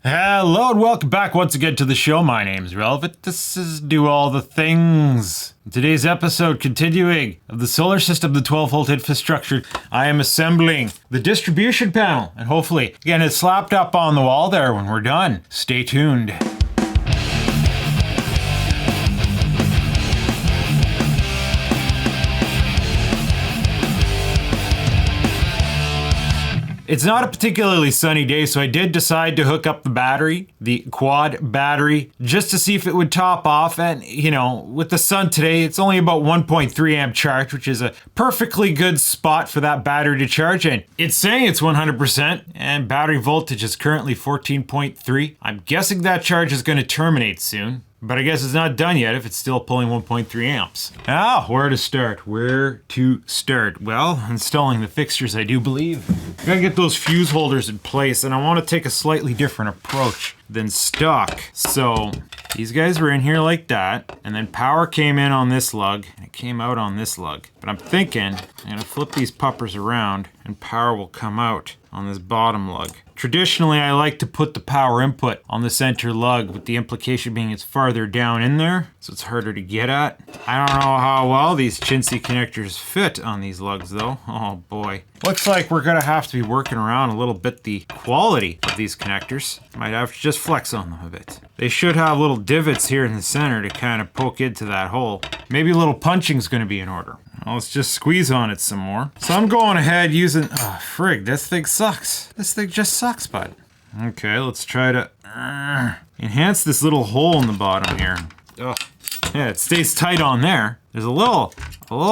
Hello and welcome back once again to the show. My name's Relevant. This is Do All the Things. In today's episode, continuing of the solar system, the 12-volt infrastructure, I am assembling the distribution panel and hopefully getting it slapped up on the wall there when we're done. Stay tuned. It's not a particularly sunny day, so I did decide to hook up the battery, the quad battery, just to see if it would top off. And, you know, with the sun today, it's only about 1.3 amp charge, which is a perfectly good spot for that battery to charge in. It's saying it's 100%, and battery voltage is currently 14.3. I'm guessing that charge is going to terminate soon. But I guess it's not done yet if it's still pulling 1.3 amps. Now, where to start? Well, installing the fixtures, I do believe. Gotta get those fuse holders in place, and I want to take a slightly different approach than stock. So, these guys were in here like that, and then power came in on this lug, and it came out on this lug. But I'm thinking, I'm gonna flip these puppers around, and power will come out on this bottom lug. Traditionally, I like to put the power input on the center lug, with the implication being it's farther down in there, so it's harder to get at. I don't know how well these chintzy connectors fit on these lugs though. Oh boy. Looks like we're gonna have to be working around a little bit the quality of these connectors. Might have to just flex on them a bit. They should have little divots here in the center to kind of poke into that hole. Maybe a little punching's gonna be in order. Well, let's just squeeze on it some more. So I'm going ahead using, oh frig, this thing sucks. This thing just sucks, bud. Okay, let's try to enhance this little hole in the bottom here. Ugh. Yeah, it stays tight on there. There's a little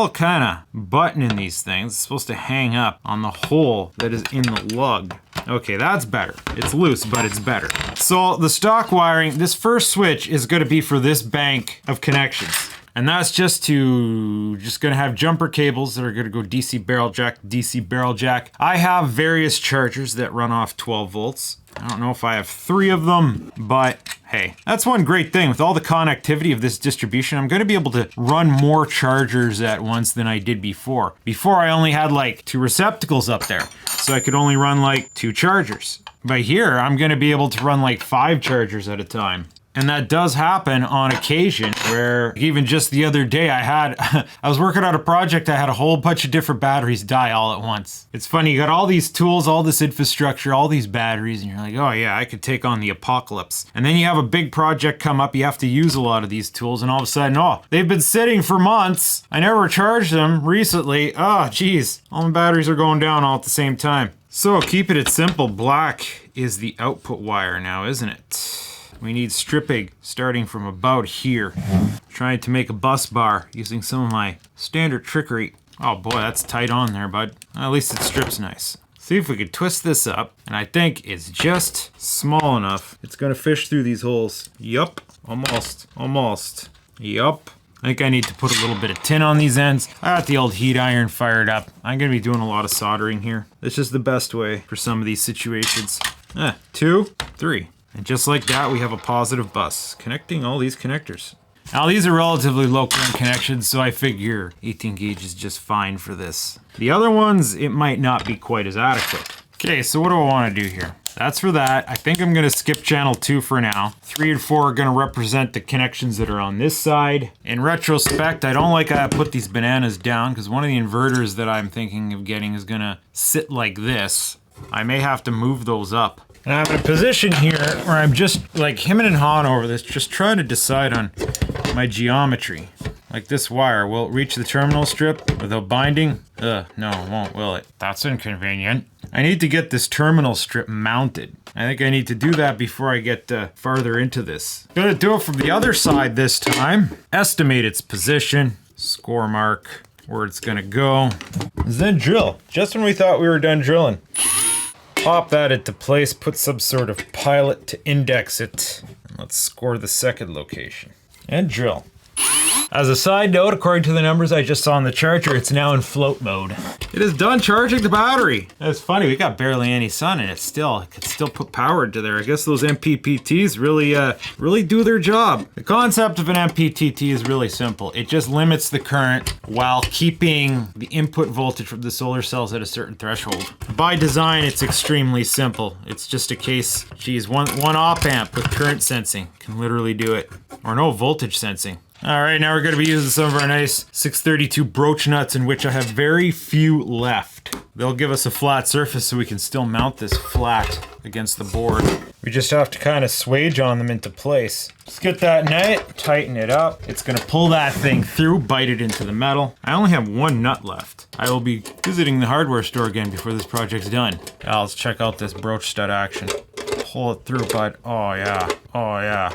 kind of button in these things. It's supposed to hang up on the hole that is in the lug. Okay, that's better. It's loose, but it's better. So the stock wiring, this first switch is going to be for this bank of connections. And that's just gonna have jumper cables that are gonna go DC barrel jack, DC barrel jack. I have various chargers that run off 12 volts. I don't know if I have 3 of them, but hey, that's one great thing. With all the connectivity of this distribution, I'm gonna be able to run more chargers at once than I did before. Before I only had like 2 receptacles up there, so I could only run like 2 chargers. But here, I'm gonna be able to run like 5 chargers at a time. And that does happen on occasion, where even just the other day I was working on a project, I had a whole bunch of different batteries die all at once. It's funny, you got all these tools, all this infrastructure, all these batteries, and you're like, oh yeah, I could take on the apocalypse. And then you have a big project come up, you have to use a lot of these tools, and all of a sudden, oh, they've been sitting for months. I never charged them recently. Oh, geez, all the batteries are going down all at the same time. So keeping it simple, black is the output wire now, isn't it? We need stripping starting from about here. Trying to make a bus bar using some of my standard trickery. Oh boy, that's tight on there, bud. At least it strips nice. See if we could twist this up, and I think it's just small enough. It's gonna fish through these holes. Yup, almost. Yup. I think I need to put a little bit of tin on these ends. I got the old heat iron fired up. I'm gonna be doing a lot of soldering here. It's just the best way for some of these situations. 2, 3. And just like that, we have a positive bus connecting all these connectors. Now these are relatively low current connections, so I figure 18 gauge is just fine for this. The other ones, it might not be quite as adequate. Okay, so what do I want to do here? That's for that. I think I'm gonna skip channel 2 for now. 3 and 4 are gonna represent the connections that are on this side. In retrospect, I don't like how I put these bananas down, because one of the inverters that I'm thinking of getting is gonna sit like this. I may have to move those up. And I'm in a position here where I'm just like hemming and hawing over this, just trying to decide on my geometry. Like this wire, will it reach the terminal strip without binding? No, it won't, will it? That's inconvenient. I need to get this terminal strip mounted. I think I need to do that before I get farther into this. Gonna do it from the other side this time. Estimate its position, score mark, where it's gonna go. Then drill, just when we thought we were done drilling. Pop that into place, put some sort of pilot to index it. And let's score the second location. And drill. As a side note, according to the numbers I just saw on the charger, it's now in float mode. It is done charging the battery. That's funny, we got barely any sun and it could still put power into there. I guess those MPPTs really do their job. The concept of an MPPT is really simple. It just limits the current while keeping the input voltage from the solar cells at a certain threshold. By design, it's extremely simple. It's just a case, geez, one op amp with current sensing can literally do it. Or no voltage sensing. All right, now we're gonna be using some of our nice 632 broach nuts, in which I have very few left. They'll give us a flat surface so we can still mount this flat against the board. We just have to kind of swage on them into place. Just get that nut, tighten it up. It's gonna pull that thing through, bite it into the metal. I only have one nut left. I will be visiting the hardware store again before this project's done. Now let's check out this broach stud action. Pull it through, bud. Oh yeah, oh yeah.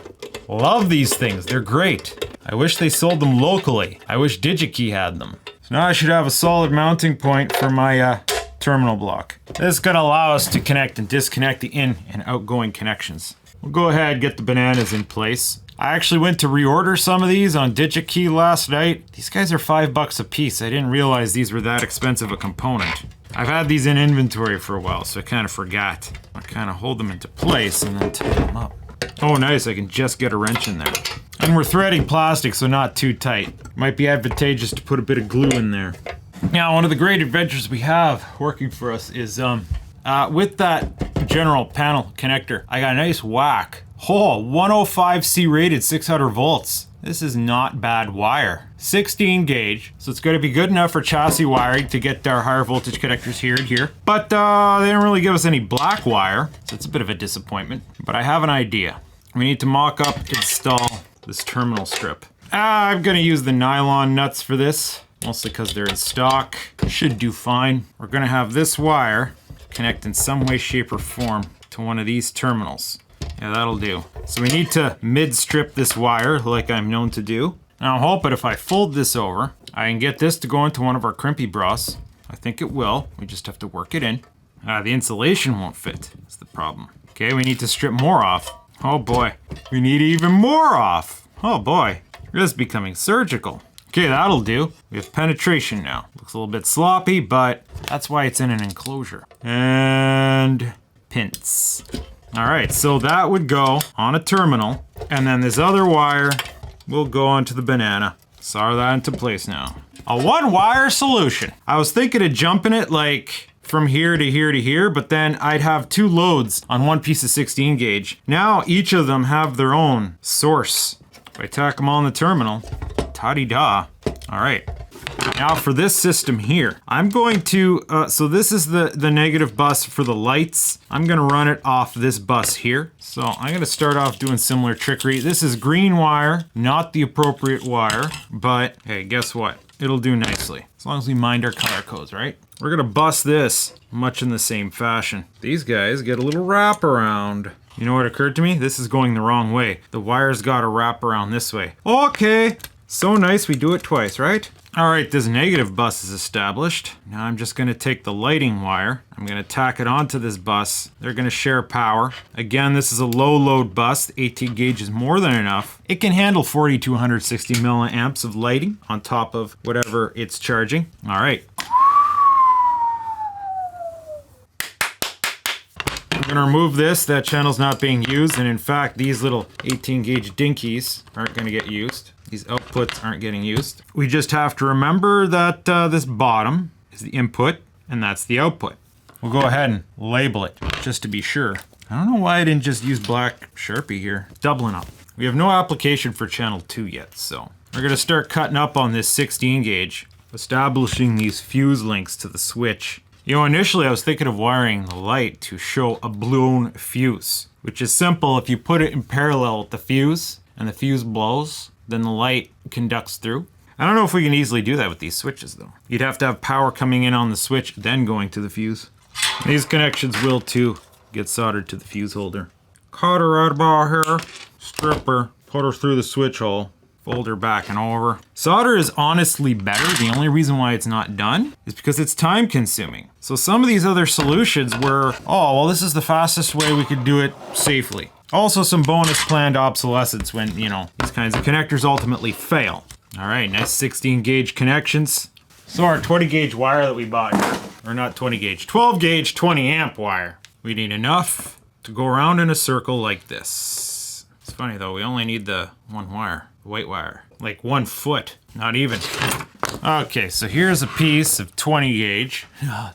Love these things, they're great. I wish they sold them locally. I wish DigiKey had them. So now I should have a solid mounting point for my terminal block. This is gonna allow us to connect and disconnect the in and outgoing connections. We'll go ahead and get the bananas in place. I actually went to reorder some of these on DigiKey last night. These guys are $5 a piece. I didn't realize these were that expensive a component. I've had these in inventory for a while, so I kind of forgot. I kind of hold them into place and then tighten them up. Oh nice, I can just get a wrench in there. And we're threading plastic, so not too tight. Might be advantageous to put a bit of glue in there. Now, one of the great adventures we have working for us is with that general panel connector, I got a nice whack. Oh, 105C rated 600 volts. This is not bad wire. 16 gauge, so it's gonna be good enough for chassis wiring to get our higher voltage connectors here and here. But they didn't really give us any black wire, so it's a bit of a disappointment. But I have an idea. We need to mock up, install this terminal strip. I'm gonna use the nylon nuts for this, mostly because they're in stock. Should do fine. We're gonna have this wire connect in some way, shape, or form to one of these terminals. Yeah, that'll do. So we need to mid-strip this wire like I'm known to do. Now I'm hoping if I fold this over, I can get this to go into one of our crimpy bras. I think it will. We just have to work it in. The insulation won't fit. That's the problem. Okay, we need to strip more off. Oh boy. We need even more off. Oh boy. This is becoming surgical. Okay, that'll do. We have penetration now. Looks a little bit sloppy, but that's why it's in an enclosure. And pints. All right, so that would go on a terminal, and then this other wire will go onto the banana. Solder that into place now. A one-wire solution. I was thinking of jumping it like from here to here to here, but then I'd have two loads on one piece of 16 gauge. Now each of them have their own source. If I tack them on the terminal, ta-di-da. All right. Now for this system here, I'm going to, so this is the negative bus for the lights. I'm gonna run it off this bus here. So I'm gonna start off doing similar trickery. This is green wire, not the appropriate wire, but hey, guess what? It'll do nicely, as long as we mind our color codes, right? We're gonna bust this much in the same fashion. These guys get a little wraparound. You know what occurred to me? This is going the wrong way. The wire's gotta wrap around this way. Okay, so nice, we do it twice, right? All right, this negative bus is established. Now I'm just gonna take the lighting wire. I'm gonna tack it onto this bus. They're gonna share power. Again, this is a low load bus. The 18 gauge is more than enough. It can handle 40 to 160 milliamps of lighting on top of whatever it's charging. All right. I'm gonna remove this. That channel's not being used, and in fact, these little 18 gauge dinkies aren't gonna get used. These outputs aren't getting used. We just have to remember that this bottom is the input and that's the output. We'll go ahead and label it just to be sure. I don't know why I didn't just use black Sharpie here. Doubling up. We have no application for channel 2 yet, so we're gonna start cutting up on this 16 gauge, establishing these fuse links to the switch. You know, initially I was thinking of wiring the light to show a blown fuse, which is simple. If you put it in parallel with the fuse and the fuse blows, then the light conducts through. I don't know if we can easily do that with these switches though. You'd have to have power coming in on the switch, then going to the fuse. These connections will too get soldered to the fuse holder. Cut her right about here, strip her, put her through the switch hole, fold her back and over. Solder is honestly better. The only reason why it's not done is because it's time consuming. So some of these other solutions were, oh, well, this is the fastest way we could do it safely. Also some bonus planned obsolescence when, you know, these kinds of connectors ultimately fail. All right, nice 16 gauge connections. So our 20 gauge wire that we bought here, or not 20 gauge, 12 gauge 20 amp wire. We need enough to go around in a circle like this. It's funny though, we only need the one wire, the white wire, like 1 foot, not even. Okay, so here's a piece of 20 gauge,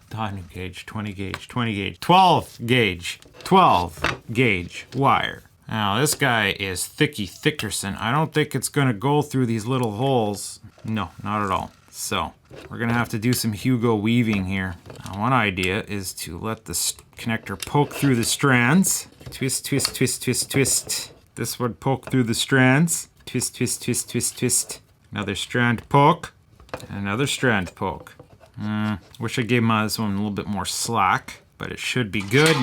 20 gauge, 20 gauge, 20 gauge, 12 gauge, 12 gauge wire. Now this guy is thicky thickerson. I don't think it's gonna go through these little holes. No, not at all. So we're gonna have to do some Hugo weaving here. Now, one idea is to let the connector poke through the strands. Twist, twist, twist, twist, twist. This would poke through the strands. Twist, twist, twist, twist, twist. Another strand poke. Another strand poke. Wish I gave this one a little bit more slack, but it should be good.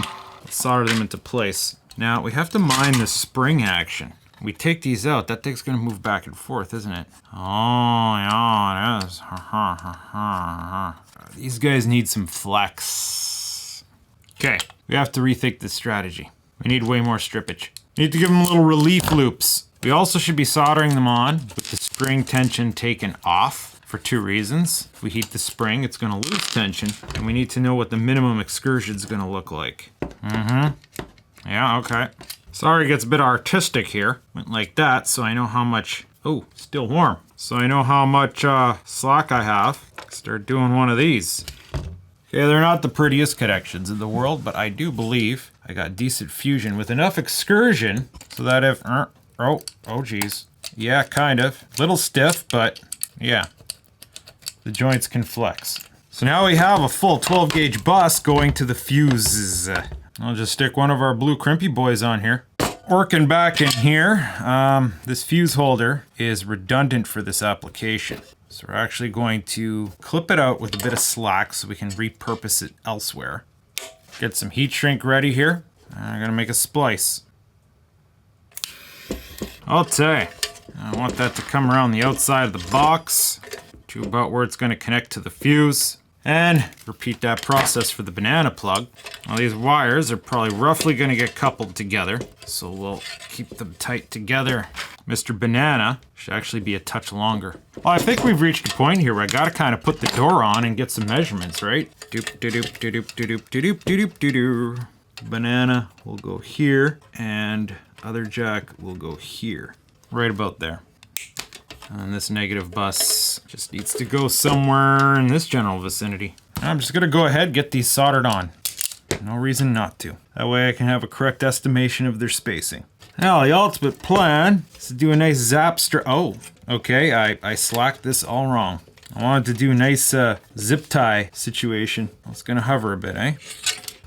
Let's solder them into place. Now we have to mind the spring action. We take these out, that thing's gonna move back and forth, isn't it? Oh, yeah, it is. These guys need some flex. Okay, we have to rethink this strategy. We need way more strippage. We need to give them little relief loops. We also should be soldering them on with the spring tension taken off for 2 reasons. If we heat the spring, it's gonna lose tension, and we need to know what the minimum excursion is gonna look like. Yeah, okay. Sorry, it gets a bit artistic here. Went like that, so I know how much, oh, still warm. So I know how much slack I have. Start doing one of these. Okay, they're not the prettiest connections in the world, but I do believe I got decent fusion with enough excursion so that if, oh geez. Yeah, kind of. Little stiff, but yeah. The joints can flex. So now we have a full 12 gauge bus going to the fuses. I'll just stick one of our blue crimpy boys on here. Working back in here, this fuse holder is redundant for this application. So we're actually going to clip it out with a bit of slack so we can repurpose it elsewhere. Get some heat shrink ready here. I'm gonna make a splice. I'll tell you, I want that to come around the outside of the box to about where it's gonna connect to the fuse. And repeat that process for the banana plug. Now these wires are probably roughly gonna get coupled together, so we'll keep them tight together. Mr. Banana should actually be a touch longer. Well, I think we've reached a point here where I gotta kind of put the door on and get some measurements, right? Doop doop doop doop doop doop doop doop doop. Banana will go here, and other jack will go here. Right about there. And this negative bus just needs to go somewhere in this general vicinity. I'm just gonna go ahead and get these soldered on. No reason not to. That way I can have a correct estimation of their spacing. Now the ultimate plan is to do a nice zap oh, okay, I slacked this all wrong. I wanted to do a nice zip tie situation. It's gonna hover a bit, eh?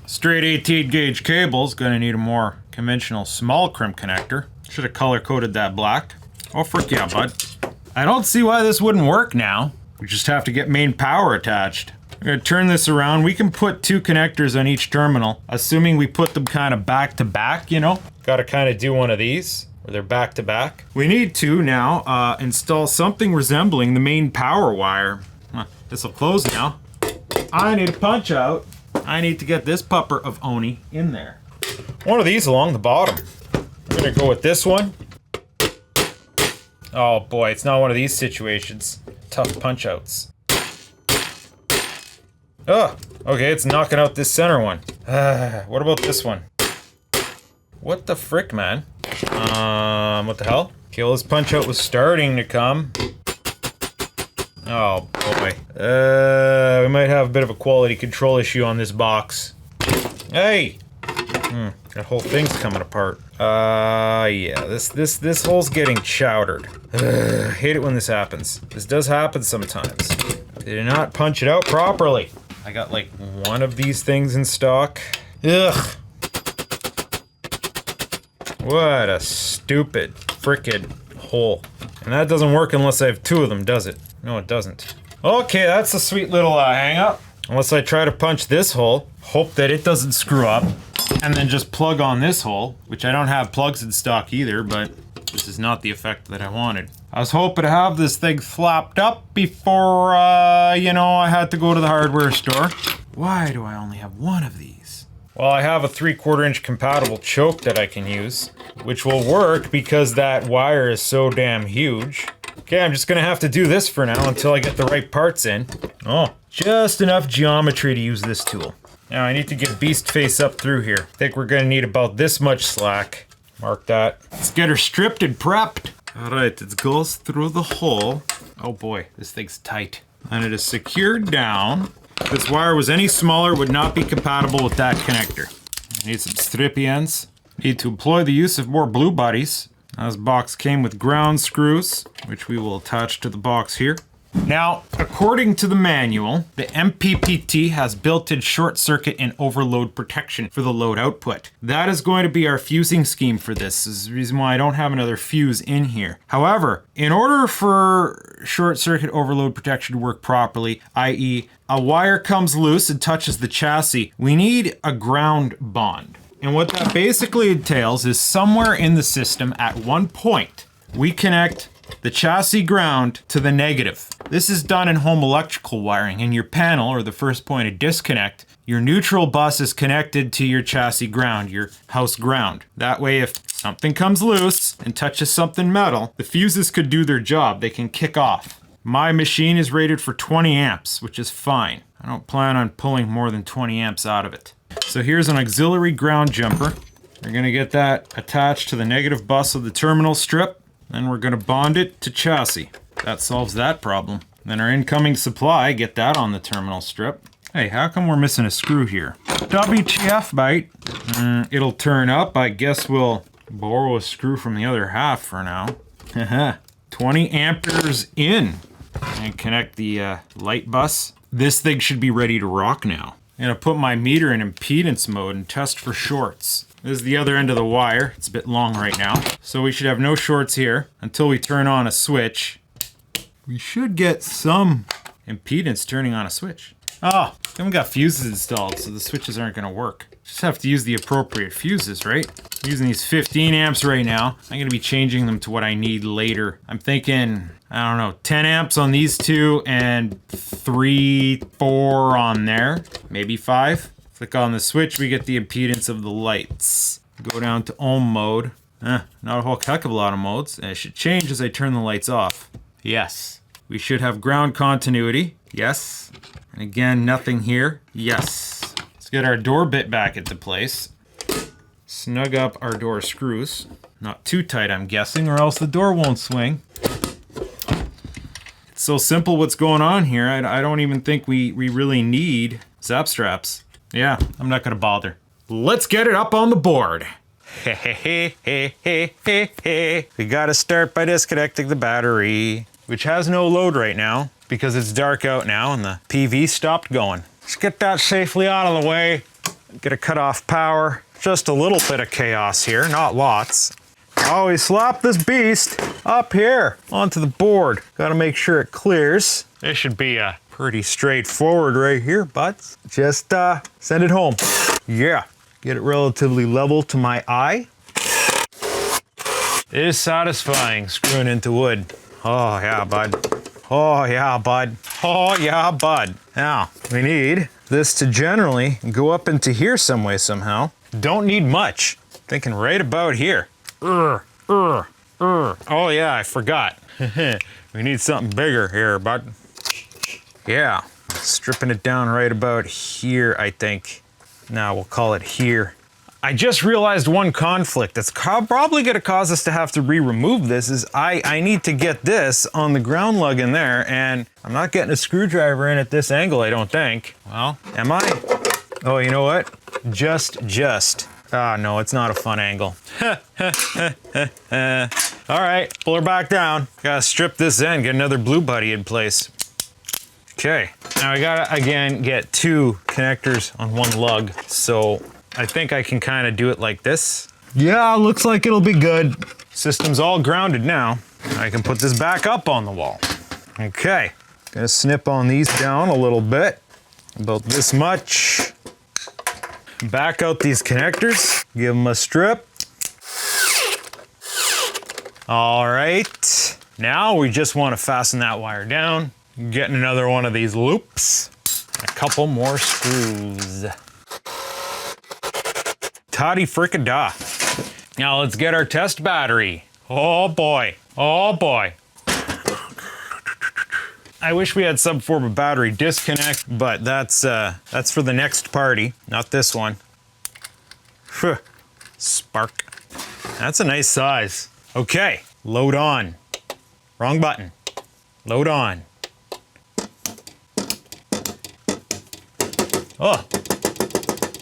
Straight 18 gauge cable's gonna need a more conventional small crimp connector. Should have color coded that black. Oh, frick yeah, bud. I don't see why this wouldn't work now. We just have to get main power attached. We're gonna turn this around. We can put 2 connectors on each terminal, assuming we put them kind of back to back, you know? Gotta kind of do one of these, where they're back to back. We need to now install something resembling the main power wire. This will close now. I need a punch out. I need to get this pupper of Oni in there. One of these along the bottom. We're gonna go with this one. Oh boy, it's not one of these situations. Tough punch outs. Oh, okay, it's knocking out this center one. What about this one? What the frick, man? What the hell? Okay, well, this punch out was starting to come. Oh boy. We might have a bit of a quality control issue on this box. Hey! That whole thing's coming apart. Yeah, this hole's getting chowdered. Hate it when this happens. This does happen sometimes. They did not punch it out properly. I got like one of these things in stock. Ugh. What a stupid frickin' hole. And that doesn't work unless I have 2 of them, does it? No, it doesn't. Okay, that's a sweet little hang up. Unless I try to punch this hole, hope that it doesn't screw up, and then just plug on this hole, which I don't have plugs in stock either, but this is not the effect that I wanted. I was hoping to have this thing flapped up before, you know, I had to go to the hardware store. Why do I only have 1 of these? Well, I have a 3/4 inch compatible choke that I can use, which will work because that wire is so damn huge. Okay, I'm just gonna have to do this for now until I get the right parts in. Oh, just enough geometry to use this tool. Now I need to get beast face up through here. I think we're gonna need about this much slack. Mark that. Let's get her stripped and prepped. All right, it goes through the hole. Oh boy, this thing's tight. And it is secured down. If this wire was any smaller, it would not be compatible with that connector. I need some strippy ends. Need to employ the use of more blue buddies. This box came with ground screws, which we will attach to the box here. Now, according to the manual, the MPPT has built-in short circuit and overload protection for the load output. That is going to be our fusing scheme for this. This is the reason why I don't have another fuse in here. However, in order for short circuit overload protection to work properly, i.e. a wire comes loose and touches the chassis, we need a ground bond. And what that basically entails is somewhere in the system at one point, we connect the chassis ground to the negative. This is done in home electrical wiring. In your panel, or the first point of disconnect, your neutral bus is connected to your chassis ground, your house ground. That way, if something comes loose and touches something metal, the fuses could do their job. They can kick off. My machine is rated for 20 amps, which is fine. I don't plan on pulling more than 20 amps out of it. So here's an auxiliary ground jumper. We're gonna get that attached to the negative bus of the terminal strip. Then we're gonna bond it to chassis. That solves that problem. Then our incoming supply, get that on the terminal strip. Hey, how come we're missing a screw here? WTF, mate? It'll turn up. I guess we'll borrow a screw from the other half for now. 20 amperes in. And connect the light bus. This thing should be ready to rock now. I'm gonna put my meter in impedance mode and test for shorts. This is the other end of the wire. It's a bit long right now. So we should have no shorts here until we turn on a switch. We should get some impedance turning on a switch. Oh, then we got fuses installed, so the switches aren't gonna work. Just have to use the appropriate fuses, right? I'm using these 15 amps right now. I'm gonna be changing them to what I need later. I'm thinking, I don't know, 10 amps on these two and 3, 4 on there, maybe 5. Click on the switch, we get the impedance of the lights. Go down to ohm mode. Not a whole heck of a lot of modes. And it should change as I turn the lights off. Yes. We should have ground continuity. Yes. And again, nothing here. Yes. Let's get our door bit back into place. Snug up our door screws. Not too tight, I'm guessing, or else the door won't swing. It's so simple what's going on here. I don't even think we really need zap straps. Yeah, I'm not gonna bother. Let's get it up on the board. We gotta start by disconnecting the battery, which has no load right now because it's dark out now and the PV stopped going. Let's get that safely out of the way. Get to cut off power. Just a little bit of chaos here, not lots. Always slap this beast up here onto the board. Gotta make sure it clears. This should be pretty straightforward right here, buds. Just send it home. Yeah, get it relatively level to my eye. It is satisfying screwing into wood. Oh yeah, bud. Oh yeah, bud. Oh yeah, bud. Now, we need this to generally go up into here some way somehow. Don't need much. Thinking right about here. Oh yeah, I forgot. We need something bigger here, bud. Yeah, stripping it down right about here, I think. Now we'll call it here. I just realized one conflict that's probably gonna cause us to have to re-remove this is I need to get this on the ground lug in there, and I'm not getting a screwdriver in at this angle, I don't think. Well, am I? Oh, you know what? Just. Ah, no, it's not a fun angle. All right, pull her back down. Gotta strip this end, get another blue buddy in place. Okay, now I gotta, again, get 2 connectors on one lug. So I think I can kind of do it like this. Yeah, looks like it'll be good. System's all grounded now. I can put this back up on the wall. Okay, gonna snip on these down a little bit, about this much. Back out these connectors, give them a strip. All right, now we just want to fasten that wire down. Getting another one of these loops. A couple more screws. Toddy fricka-da. Now let's get our test battery. Oh boy, oh boy. I wish we had some form of battery disconnect, but that's for the next party, not this one. Phew. Spark. That's a nice size. Okay, load on. Wrong button. Load on. Oh,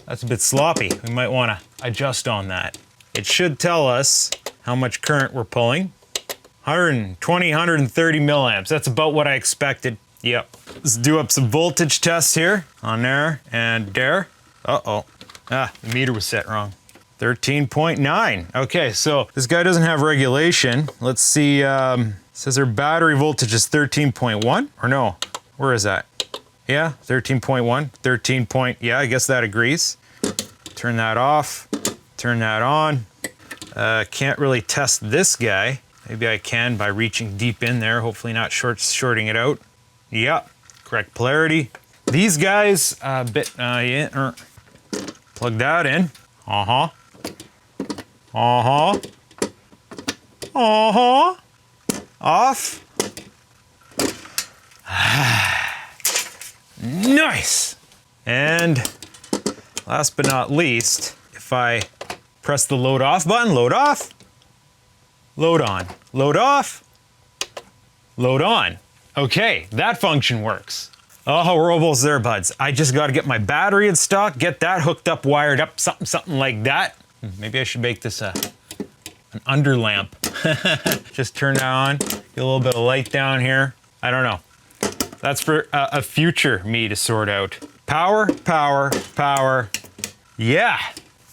that's a bit sloppy. We might want to adjust on that. It should tell us how much current we're pulling. 120, 130 milliamps. That's about what I expected. Yep. Let's do up some voltage tests here on there and there. Uh-oh. Ah, the meter was set wrong. 13.9. Okay, so this guy doesn't have regulation. Let's see. Says our battery voltage is 13.1 or no? Where is that? Yeah, 13.1, 13 point. Yeah, I guess that agrees. Turn that off. Turn that on. Can't really test this guy. Maybe I can by reaching deep in there. Hopefully not shorting it out. Yep, correct polarity. These guys, yeah. Plug that in. Uh-huh. Uh-huh. Uh-huh. Off. Nice. And last but not least, if I press the load off button, load off, load on, load off, load on. Okay, that function works. Oh, we're almost there, buds. I just got to get my battery in stock, get that hooked up, wired up, something like that. Maybe I should make this an under lamp. Just turn that on, get a little bit of light down here. I don't know. That's for a future me to sort out. Power, power, power. Yeah.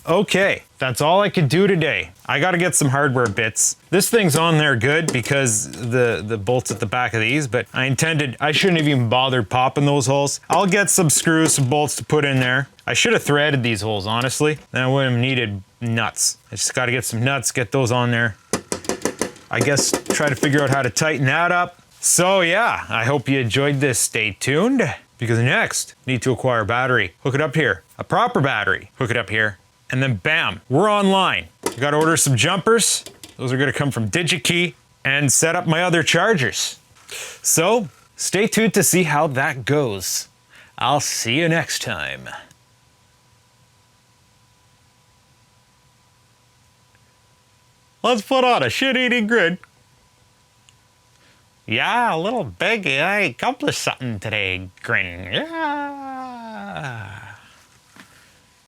Okay, that's all I could do today. I gotta get some hardware bits. This thing's on there good because the bolts at the back of these, but I shouldn't have even bothered popping those holes. I'll get some screws, some bolts to put in there. I should have threaded these holes, honestly. Then I wouldn't have needed nuts. I just gotta get some nuts, get those on there. I guess try to figure out how to tighten that up. So yeah, I hope you enjoyed this. Stay tuned, because next, need to acquire a battery. Hook it up here. A proper battery. Hook it up here. And then bam, we're online. I gotta order some jumpers. Those are gonna come from DigiKey, and set up my other chargers. So, stay tuned to see how that goes. I'll see you next time. Let's put on a shit-eating grin. Yeah, a little big. I accomplished something today, grin. Yeah.